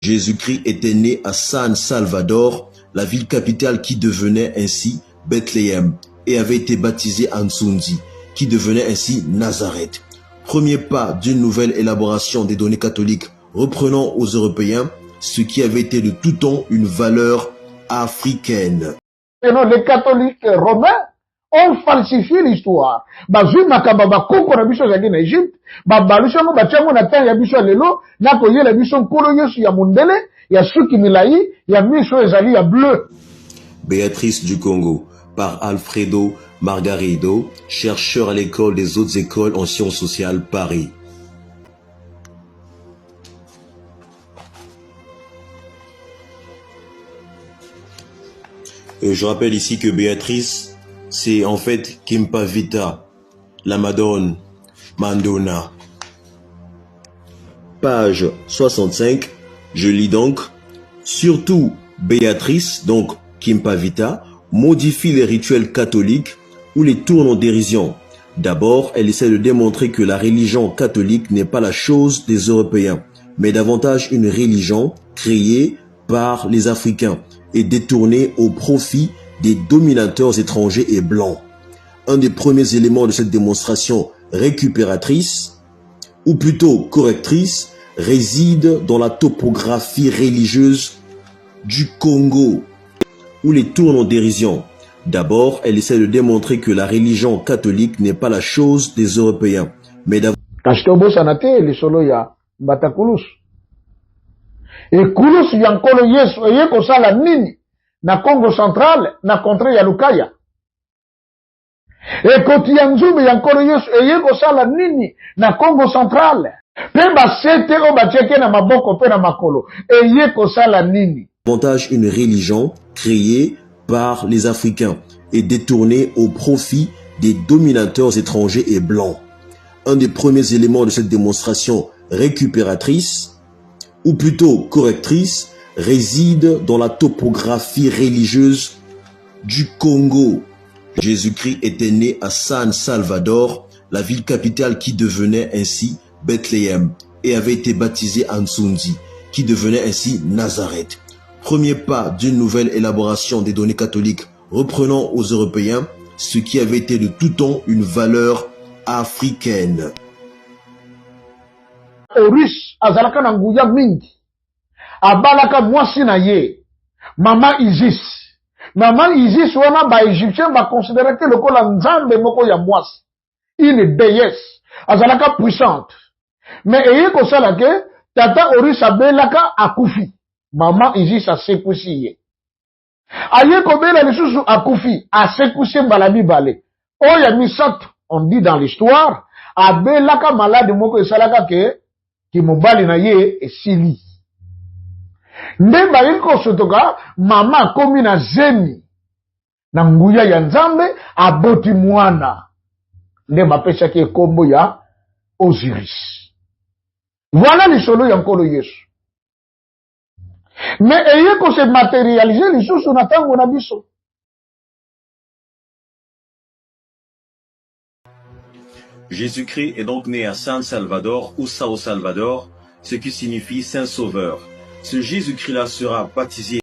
Jésus-Christ était né à San Salvador, la ville capitale qui devenait ainsi Bethléem, et avait été baptisé Ansundi, qui devenait ainsi Nazareth. Premier pas d'une nouvelle élaboration des données catholiques reprenant aux Européens ce qui avait été de tout temps une valeur africaine. Et non, les catholiques romains ont falsifié l'histoire. Bazui makamba bakoko na biso zaki na Egypte, babalusha mo batiamo na tanga ya biso lelo, na koyela biso nkolo Yesu ya mundele, ya suki milai, ya miso ezali ya bleu. Béatrice du Congo, par Alfredo Margarido, chercheur à l'école des hautes écoles en sciences sociales Paris. Je rappelle ici que Béatrice, c'est en fait Kimpa Vita, la Madone, Mandona. Page 65, je lis donc, surtout Béatrice, donc Kimpa Vita, modifie les rituels catholiques ou les tourne en dérision. D'abord, elle essaie de démontrer que la religion catholique n'est pas la chose des Européens, mais davantage une religion créée par les Africains et détournée au profit des dominateurs étrangers et blancs. Un des premiers éléments de cette démonstration récupératrice, ou plutôt correctrice, réside dans la topographie religieuse du Congo, où les tourne en dérision. D'abord, elle essaie de démontrer que la religion catholique n'est pas la chose des Européens, mais davantage... Et Kulus yankolo Yesu eye kosala nini na Congo central na contre ya Lukaya. Et koti yanzube yankolo Yesu eye kosala nini na Congo central. Pe basete o bacheke na maboko pe na makolo eye kosala nini. Davantage une religion créée par les Africains et détournée au profit des dominateurs étrangers et blancs. Un des premiers éléments de cette démonstration récupératrice, ou plutôt correctrice, réside dans la topographie religieuse du Congo. Jésus-Christ était né à San Salvador, la ville capitale qui devenait ainsi Bethléem, et avait été baptisé Ansundi, qui devenait ainsi Nazareth. Premier pas d'une nouvelle élaboration des données catholiques reprenant aux Européens ce qui avait été de tout temps une valeur africaine. Horus azalaka na nguya mingi abalaka mwasi na ye mama Isis wana ba Égyptien ba considérer que lokola nzambe moko ya mwasi, une déesse azalaka puissante, mais eye kosala ke tata Horus abelaka akufi, mama Isis asekusi ye aye kobela lisusu akufi asekusi mbala mibale oya misato. On dit dans l'histoire abelaka malade moko esalaka ke ki mobali na ye esili. Nde bayi kosotoka mama komi na zemi na nguya ya nzambe aboti mwana. Nde bapesaki ekombo ya Osiris. Voilà lisolo ya nkolo Yesu. Mais eye ko se matérialiser lisusu na tango na biso. Jésus-Christ est donc né à San Salvador ou Sao Salvador, ce qui signifie Saint Sauveur. Ce Jésus-Christ-là sera baptisé